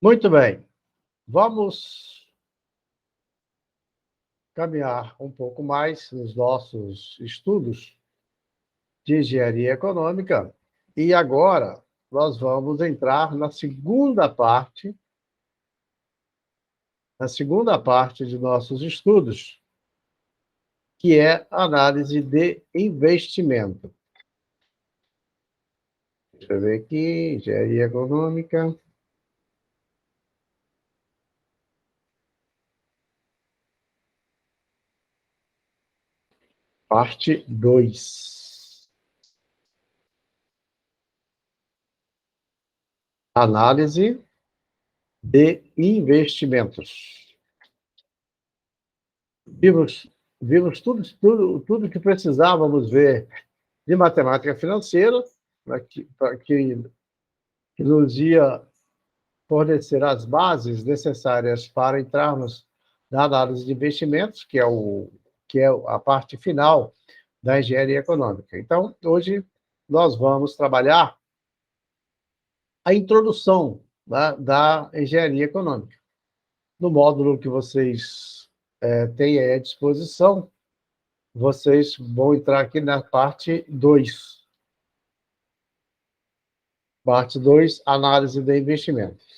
Muito bem, vamos caminhar um pouco mais nos nossos estudos de engenharia econômica e agora nós vamos entrar na segunda parte de nossos estudos, que é análise de investimento. Deixa eu ver aqui, engenharia econômica. Parte 2. Análise de investimentos. Vimos tudo que precisávamos ver de matemática financeira, que nos ia fornecer as bases necessárias para entrarmos na análise de investimentos, que é a parte final da engenharia econômica. Então, hoje nós vamos trabalhar a introdução da engenharia econômica. No módulo que vocês têm à disposição, vocês vão entrar aqui na parte 2. Parte 2, análise de investimentos.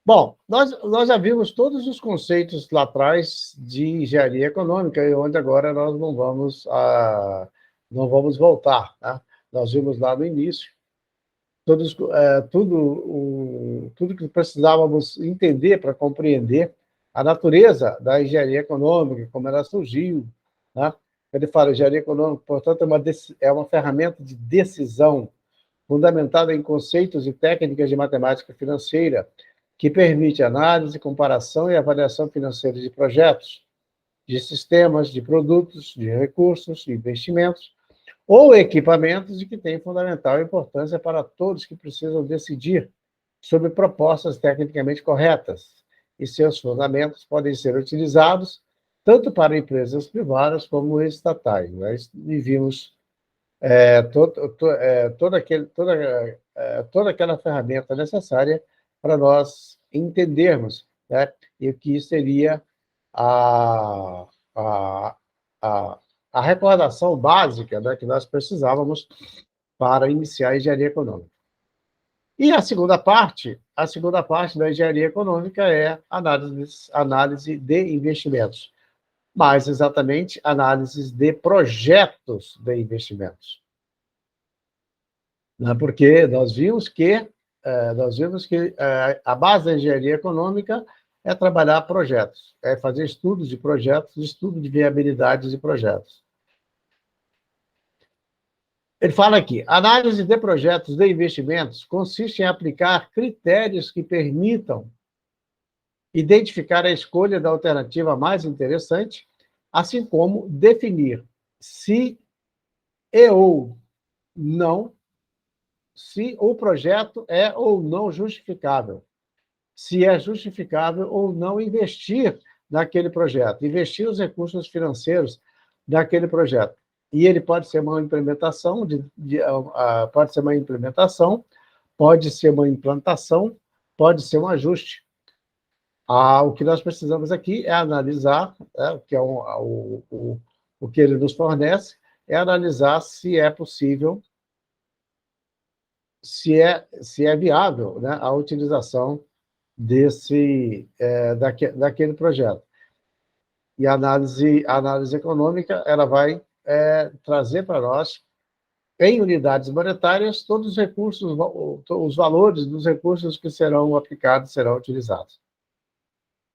Bom, nós já vimos todos os conceitos lá atrás de engenharia econômica, e onde agora nós não vamos voltar. Tá? Nós vimos lá no início tudo que precisávamos entender para compreender a natureza da engenharia econômica, como ela surgiu. Tá? Ele fala, engenharia econômica, portanto, é uma ferramenta de decisão fundamentada em conceitos e técnicas de matemática financeira, que permite análise, comparação e avaliação financeira de projetos, de sistemas, de produtos, de recursos, de investimentos ou equipamentos e que tem fundamental importância para todos que precisam decidir sobre propostas tecnicamente corretas, e seus fundamentos podem ser utilizados tanto para empresas privadas como estatais. Nós vimos toda aquela ferramenta necessária para nós entendermos, né, e o que seria a, a, a, a recordação básica, né, que nós precisávamos para iniciar a engenharia econômica. E a segunda parte da engenharia econômica é análise de investimentos, mais exatamente, análises de projetos de investimentos. Porque nós vimos que a base da engenharia econômica é trabalhar projetos, é fazer estudos de projetos, estudo de viabilidade de projetos. Ele fala aqui, análise de projetos de investimentos consiste em aplicar critérios que permitam identificar a escolha da alternativa mais interessante, assim como definir se ou não, se o projeto é ou não justificável, se é justificável ou não investir naquele projeto, investir os recursos financeiros naquele projeto. E ele pode ser uma implementação, pode ser uma implementação, pode ser uma implantação, pode ser um ajuste. O que nós precisamos aqui é analisar, que é o que ele nos fornece, é analisar se é possível, se é viável, né, a utilização daquele projeto. E a análise econômica ela vai trazer para nós, em unidades monetárias, todos os recursos, os valores dos recursos que serão aplicados, serão utilizados.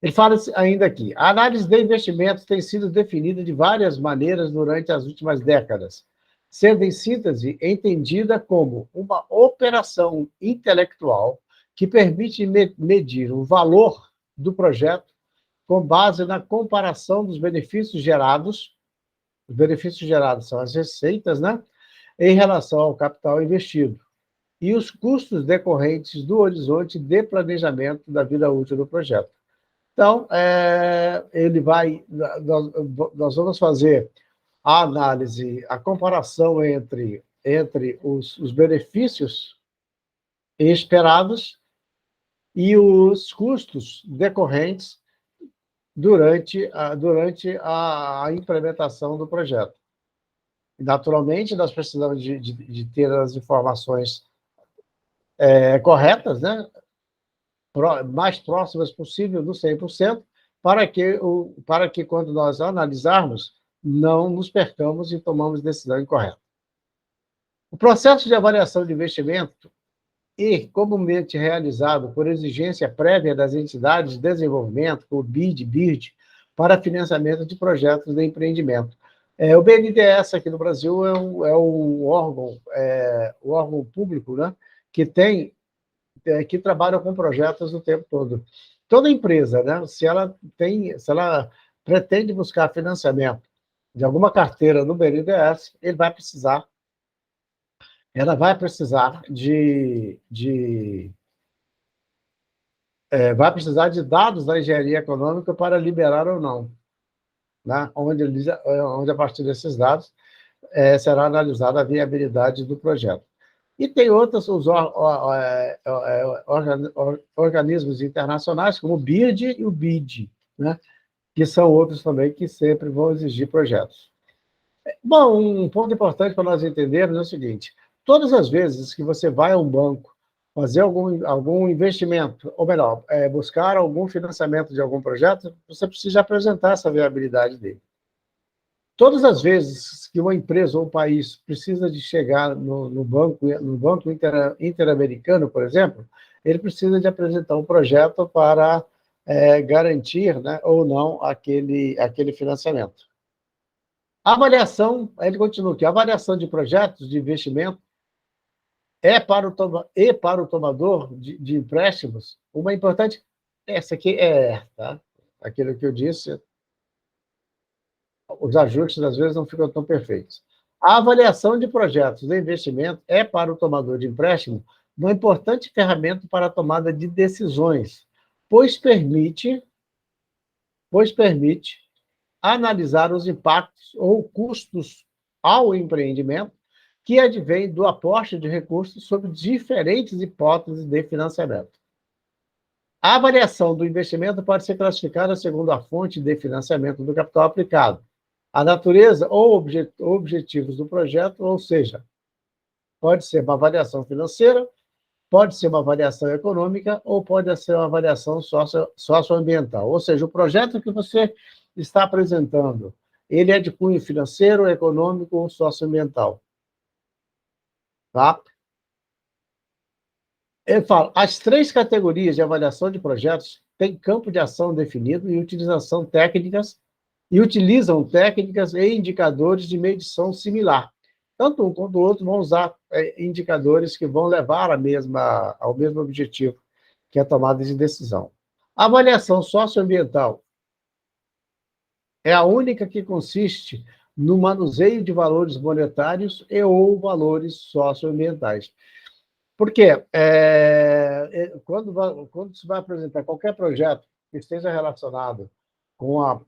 Ele fala ainda aqui, a análise de investimentos tem sido definida de várias maneiras durante as últimas décadas, sendo, em síntese, entendida como uma operação intelectual que permite medir o valor do projeto com base na comparação dos benefícios gerados. Os benefícios gerados são as receitas, né, em relação ao capital investido, e os custos decorrentes do horizonte de planejamento da vida útil do projeto. Então, nós vamos fazer a análise, a comparação entre os benefícios esperados e os custos decorrentes durante a implementação do projeto. Naturalmente, nós precisamos de ter as informações corretas, né? Mais próximas possível do 100%, para que quando nós analisarmos, não nos percamos e tomamos decisão incorreta. O processo de avaliação de investimento é comumente realizado por exigência prévia das entidades de desenvolvimento, como BID, BIRD, para financiamento de projetos de empreendimento. O BNDES aqui no Brasil é o órgão público, né, que trabalha com projetos o tempo todo. Toda empresa, né, se ela pretende buscar financiamento de alguma carteira no BNDES, ela vai precisar vai precisar de dados da engenharia econômica para liberar ou não, né? Onde a partir desses dados será analisada a viabilidade do projeto. E tem outros organismos internacionais, como o BIRD e o BID, né? Que são outros também que sempre vão exigir projetos. Bom, um ponto importante para nós entendermos é o seguinte: todas as vezes que você vai a um banco fazer algum investimento, ou melhor, buscar algum financiamento de algum projeto, você precisa apresentar essa viabilidade dele. Todas as vezes que uma empresa ou um país precisa de chegar no banco interamericano, por exemplo, ele precisa de apresentar um projeto para garantir, né, ou não aquele financiamento. A avaliação, ele continua aqui, a avaliação de projetos de investimento para o tomador de empréstimos uma importante... Essa aqui tá? Aquilo que eu disse, os ajustes às vezes não ficam tão perfeitos. A avaliação de projetos de investimento para o tomador de empréstimo uma importante ferramenta para a tomada de decisões, pois permite analisar os impactos ou custos ao empreendimento que advém do aporte de recursos sobre diferentes hipóteses de financiamento. A avaliação do investimento pode ser classificada segundo a fonte de financiamento do capital aplicado, a natureza ou objetivos do projeto, ou seja, pode ser uma avaliação financeira, pode ser uma avaliação econômica ou pode ser uma avaliação socioambiental. Ou seja, o projeto que você está apresentando, ele é de cunho financeiro, econômico ou socioambiental. Tá? Ele fala, as 3 categorias de avaliação de projetos têm campo de ação definido e utilizam técnicas e indicadores de medição similar. Tanto um quanto o outro vão usar indicadores que vão levar ao mesmo objetivo, que é a tomada de decisão. A avaliação socioambiental é a única que consiste no manuseio de valores monetários ou valores socioambientais. Por quê? Quando se vai apresentar qualquer projeto que esteja relacionado com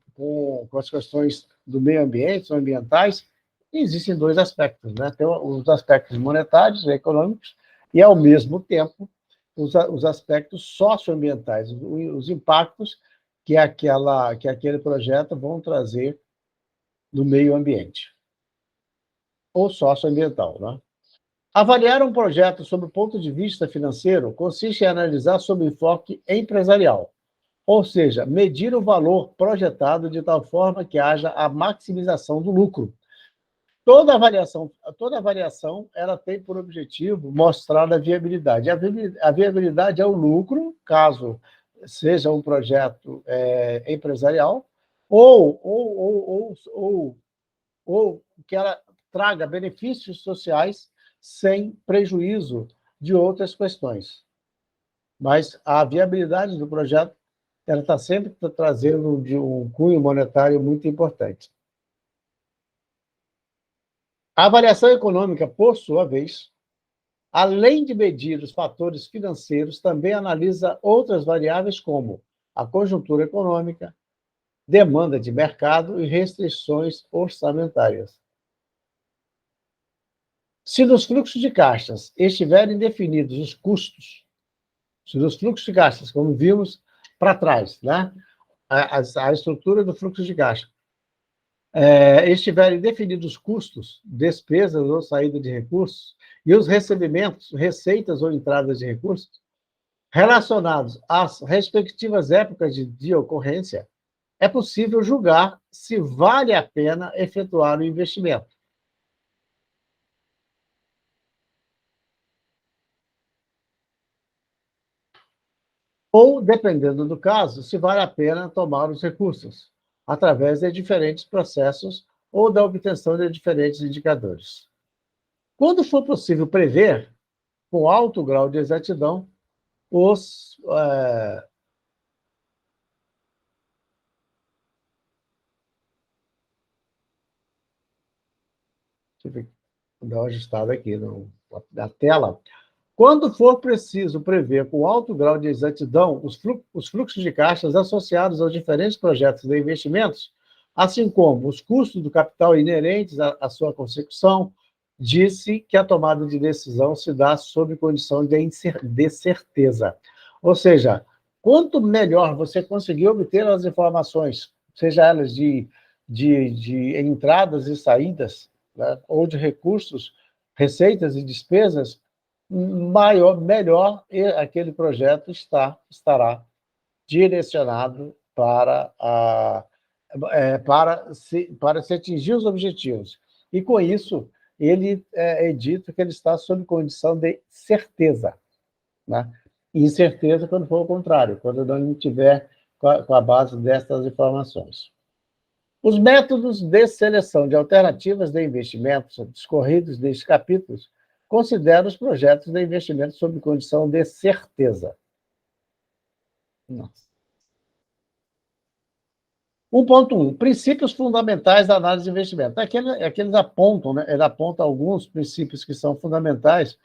as questões do meio ambiente, ambientais, existem 2 aspectos, né? Tem os aspectos monetários e econômicos e, ao mesmo tempo, os aspectos socioambientais, os impactos que aquele projeto vão trazer no meio ambiente, ou socioambiental, né? Avaliar um projeto sob o ponto de vista financeiro consiste em analisar sob enfoque empresarial, ou seja, medir o valor projetado de tal forma que haja a maximização do lucro. Toda avaliação ela tem por objetivo mostrar a viabilidade. A viabilidade é o lucro, caso seja um projeto empresarial, ou que ela traga benefícios sociais sem prejuízo de outras questões. Mas a viabilidade do projeto ela está sempre trazendo de um cunho monetário muito importante. A avaliação econômica, por sua vez, além de medir os fatores financeiros, também analisa outras variáveis como a conjuntura econômica, demanda de mercado e restrições orçamentárias. Se nos fluxos de caixas estiverem definidos os custos dos fluxos de caixa, como vimos para trás, né? A estrutura do fluxo de caixa, estiverem definidos custos, despesas ou saída de recursos, e os recebimentos, receitas ou entradas de recursos, relacionados às respectivas épocas de ocorrência, é possível julgar se vale a pena efetuar o investimento. Ou, dependendo do caso, se vale a pena tomar os recursos, através de diferentes processos ou da obtenção de diferentes indicadores. Quando for possível prever, com alto grau de exatidão, os... Deixa eu dar uma ajustada aqui na tela. Quando for preciso prever com alto grau de exatidão os fluxos de caixas associados aos diferentes projetos de investimentos, assim como os custos do capital inerentes à sua consecução, disse que a tomada de decisão se dá sob condição de certeza. Ou seja, quanto melhor você conseguir obter as informações, seja elas de entradas e saídas, né, ou de recursos, receitas e despesas, melhor aquele projeto estará direcionado para se atingir os objetivos. E, com isso, ele é dito que ele está sob condição de certeza, né? E incerteza quando for o contrário, quando não tiver com a base destas informações. Os métodos de seleção de alternativas de investimentos discorridos nestes capítulos consideram os projetos de investimento sob condição de certeza. Nossa. 1.1. Princípios fundamentais da análise de investimento. Aqueles apontam, né? Ele aponta alguns princípios que são fundamentais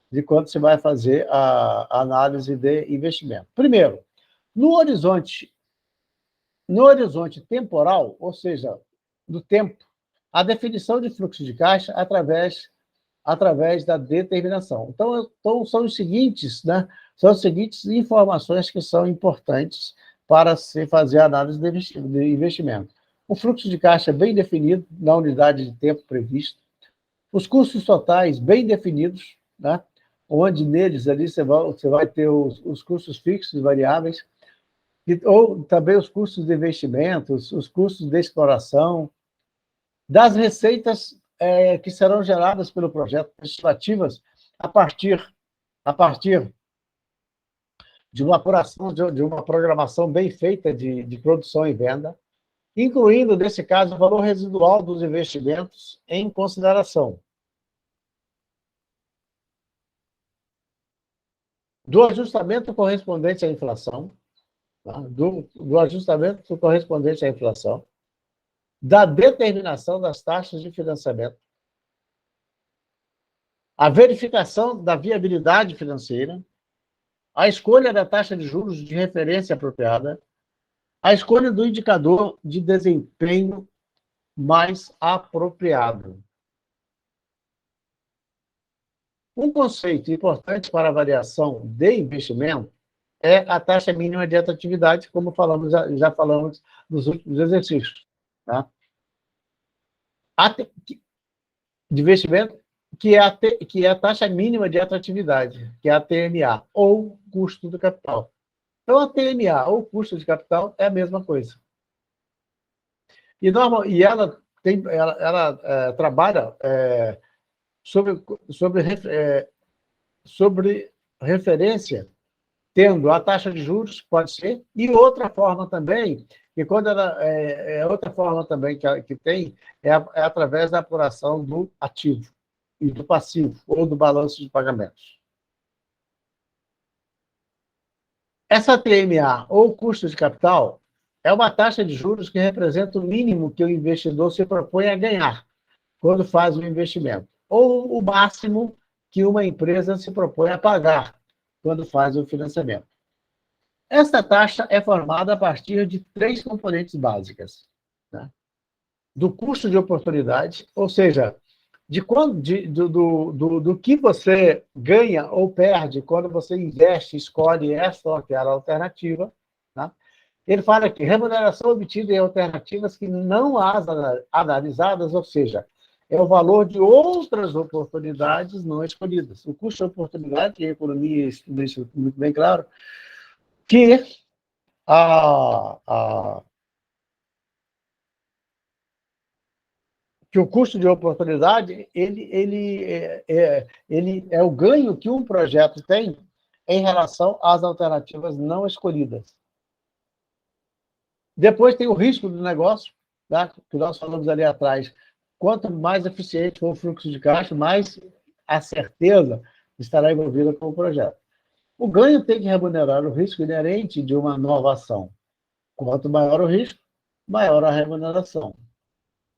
de quando se vai fazer a análise de investimento. Primeiro, no horizonte temporal, ou seja, do tempo, a definição de fluxo de caixa através da determinação. Então são os seguintes, né? São as seguintes informações que são importantes para se fazer a análise de investimento. O fluxo de caixa bem definido na unidade de tempo prevista, os custos totais bem definidos, né? Onde neles ali você vai ter os custos fixos e variáveis, ou também os custos de investimentos, os custos de exploração, das receitas que serão geradas pelo projeto, estimativas a partir de uma apuração, de uma programação bem feita de produção e venda, incluindo, nesse caso, o valor residual dos investimentos em consideração. Do ajustamento correspondente à inflação, tá? do ajustamento correspondente à inflação, da determinação das taxas de financiamento, a verificação da viabilidade financeira, a escolha da taxa de juros de referência apropriada, a escolha do indicador de desempenho mais apropriado. Um conceito importante para a avaliação de investimento é a taxa mínima de atratividade, como já falamos nos últimos exercícios. Tá? De investimento, que é a taxa mínima de atratividade, que é a TMA, ou custo do capital. Então, a TMA, ou custo de capital, é a mesma coisa. E ela trabalha sobre referência, tendo a taxa de juros, pode ser, e outra forma também, que quando outra forma também que tem, é através da apuração do ativo e do passivo, ou do balanço de pagamentos. Essa TMA, ou custo de capital, é uma taxa de juros que representa o mínimo que o investidor se propõe a ganhar quando faz o investimento, ou o máximo que uma empresa se propõe a pagar quando faz o financiamento. Esta taxa é formada a partir de 3 componentes básicas, né? Do custo de oportunidade, ou seja, do que você ganha ou perde quando você investe, escolhe essa ou aquela alternativa. Tá? Ele fala que remuneração obtida em alternativas que não as analisadas, ou seja, é o valor de outras oportunidades não escolhidas. O custo de oportunidade, em economia estuda isso muito bem claro, que a, que o custo de oportunidade ele é o ganho que um projeto tem em relação às alternativas não escolhidas. Depois tem o risco do negócio, tá? Que nós falamos ali atrás. Quanto mais eficiente for o fluxo de caixa, mais a certeza estará envolvida com o projeto. O ganho tem que remunerar o risco inerente de uma nova ação. Quanto maior o risco, maior a remuneração.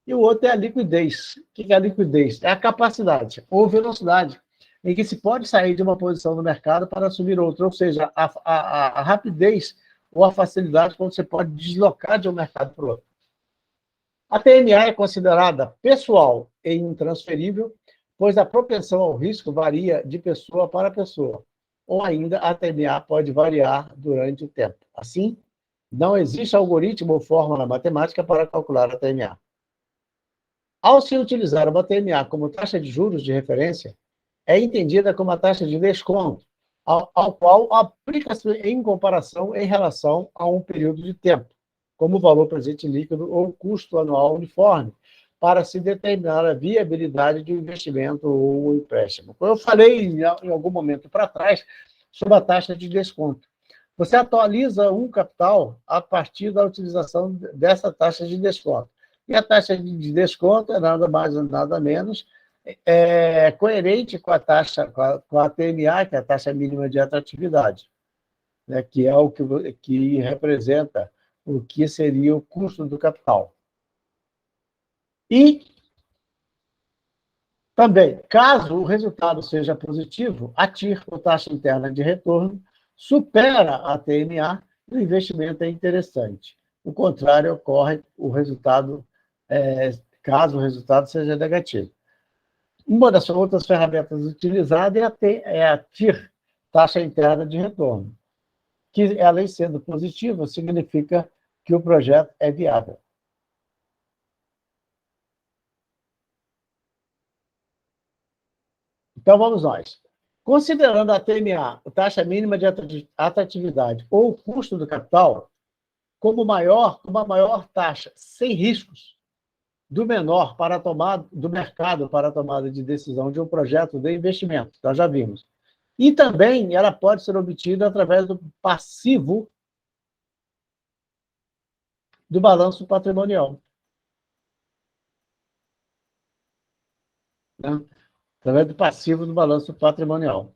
E o outro é a liquidez. O que é a liquidez? É a capacidade ou velocidade em que se pode sair de uma posição no mercado para assumir outra, ou seja, a rapidez ou a facilidade quando você pode deslocar de um mercado para o outro. A TMA é considerada pessoal e intransferível, pois a propensão ao risco varia de pessoa para pessoa, ou ainda a TMA pode variar durante o tempo. Assim, não existe algoritmo ou fórmula matemática para calcular a TMA. Ao se utilizar uma TMA como taxa de juros de referência, é entendida como a taxa de desconto, ao qual aplica-se em comparação em relação a um período de tempo, como o valor presente líquido ou custo anual uniforme, para se determinar a viabilidade de um investimento ou um empréstimo. Eu falei em algum momento para trás sobre a taxa de desconto. Você atualiza um capital a partir da utilização dessa taxa de desconto. E a taxa de desconto é nada mais nada menos coerente com a taxa, com a TMA, que é a taxa mínima de atratividade, né, que é o que representa o que seria o custo do capital. E também, caso o resultado seja positivo, a TIR, ou taxa interna de retorno, supera a TMA e o investimento é interessante. O contrário ocorre caso o resultado seja negativo. Uma das outras ferramentas utilizadas é a TIR, taxa interna de retorno, que, ela sendo positiva, significa que o projeto é viável. Então, vamos nós. Considerando a TMA, a taxa mínima de atratividade, ou o custo do capital, como uma maior taxa, sem riscos, do menor para a tomada do mercado para a tomada de decisão de um projeto de investimento, nós já vimos. E também ela pode ser obtida através do passivo do balanço patrimonial. Né? Através do passivo do balanço patrimonial.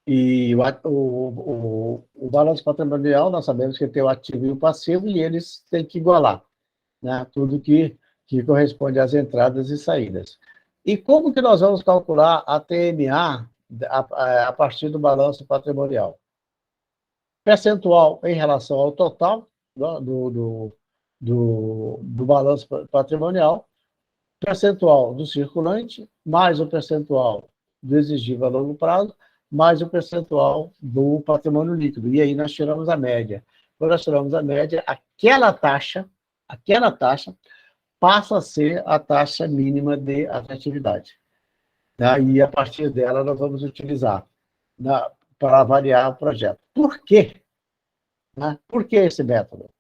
E o balanço patrimonial, nós sabemos que tem o ativo e o passivo, e eles têm que igualar, né? Tudo que corresponde às entradas e saídas. E como que nós vamos calcular a TMA a partir do balanço patrimonial? Percentual em relação ao total do balanço patrimonial, percentual do circulante, mais o percentual do exigível a longo prazo, mais o percentual do patrimônio líquido. E aí nós tiramos a média. Quando nós tiramos a média, aquela taxa passa a ser a taxa mínima de atratividade. Tá? E a partir dela nós vamos utilizar para avaliar o projeto. Por quê? Né? Por que esse método?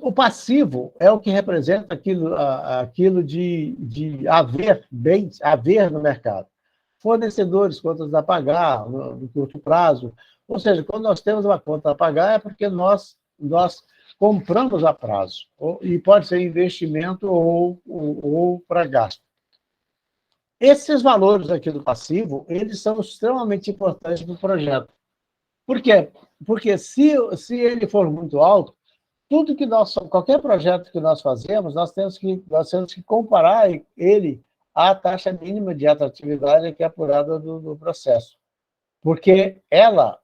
O passivo é o que representa aquilo de haver no mercado. Fornecedores, contas a pagar no curto prazo. Ou seja, quando nós temos uma conta a pagar, é porque nós compramos a prazo. E pode ser investimento ou para gasto. Esses valores aqui do passivo, eles são extremamente importantes para o projeto. Por quê? Porque se ele for muito alto, qualquer projeto que nós fazemos, nós temos que comparar ele à taxa mínima de atratividade que é apurada do processo. Porque ela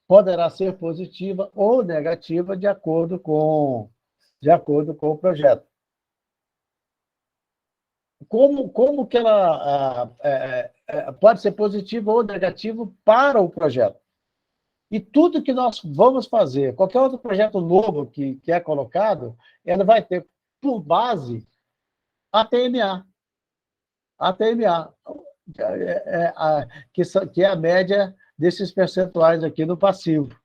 poderá ser positiva ou negativa de acordo com de acordo com o projeto. Como que ela pode ser positivo ou negativo para o projeto. E tudo que nós vamos fazer, qualquer outro projeto novo que é colocado, ela vai ter por base a TMA. A TMA, que é a média desses percentuais aqui no passivo.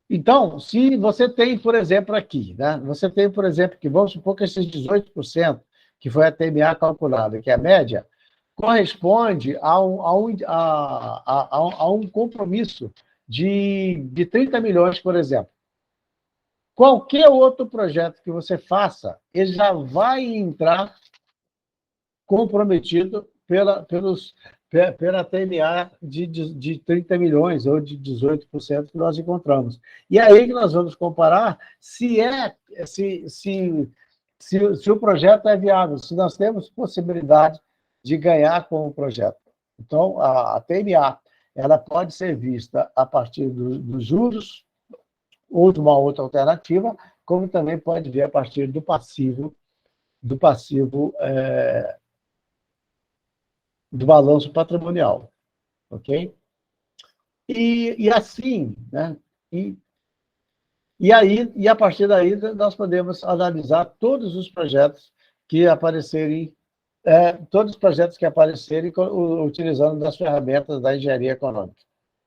Então, se você tem, por exemplo, aqui, né? Você tem, por exemplo, que vamos supor que esses 18%, que foi a TMA calculada, que é a média, corresponde a um compromisso de 30 milhões, por exemplo. Qualquer outro projeto que você faça, ele já vai entrar comprometido pela TMA de 30 milhões ou de 18% que nós encontramos. E aí que nós vamos comparar se o projeto é viável, se nós temos possibilidade de ganhar com o projeto. Então, a TMA ela pode ser vista a partir dos juros ou de uma outra alternativa, como também pode ver a partir do passivo do balanço patrimonial, ok? E assim, né? E a partir daí nós podemos analisar todos os projetos que aparecerem, todos os projetos que aparecerem utilizando das ferramentas da engenharia econômica.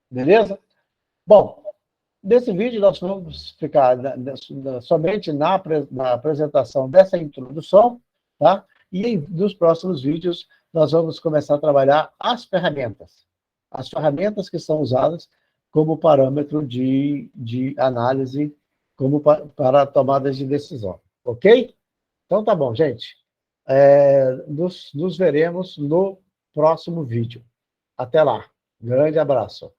Beleza? Bom, nesse vídeo nós vamos ficar somente na apresentação dessa introdução, tá? E nos próximos vídeos nós vamos começar a trabalhar as ferramentas que são usadas como parâmetro de análise, como para tomadas de decisão, ok? Então tá bom, gente. Nos veremos no próximo vídeo. Até lá. Grande abraço.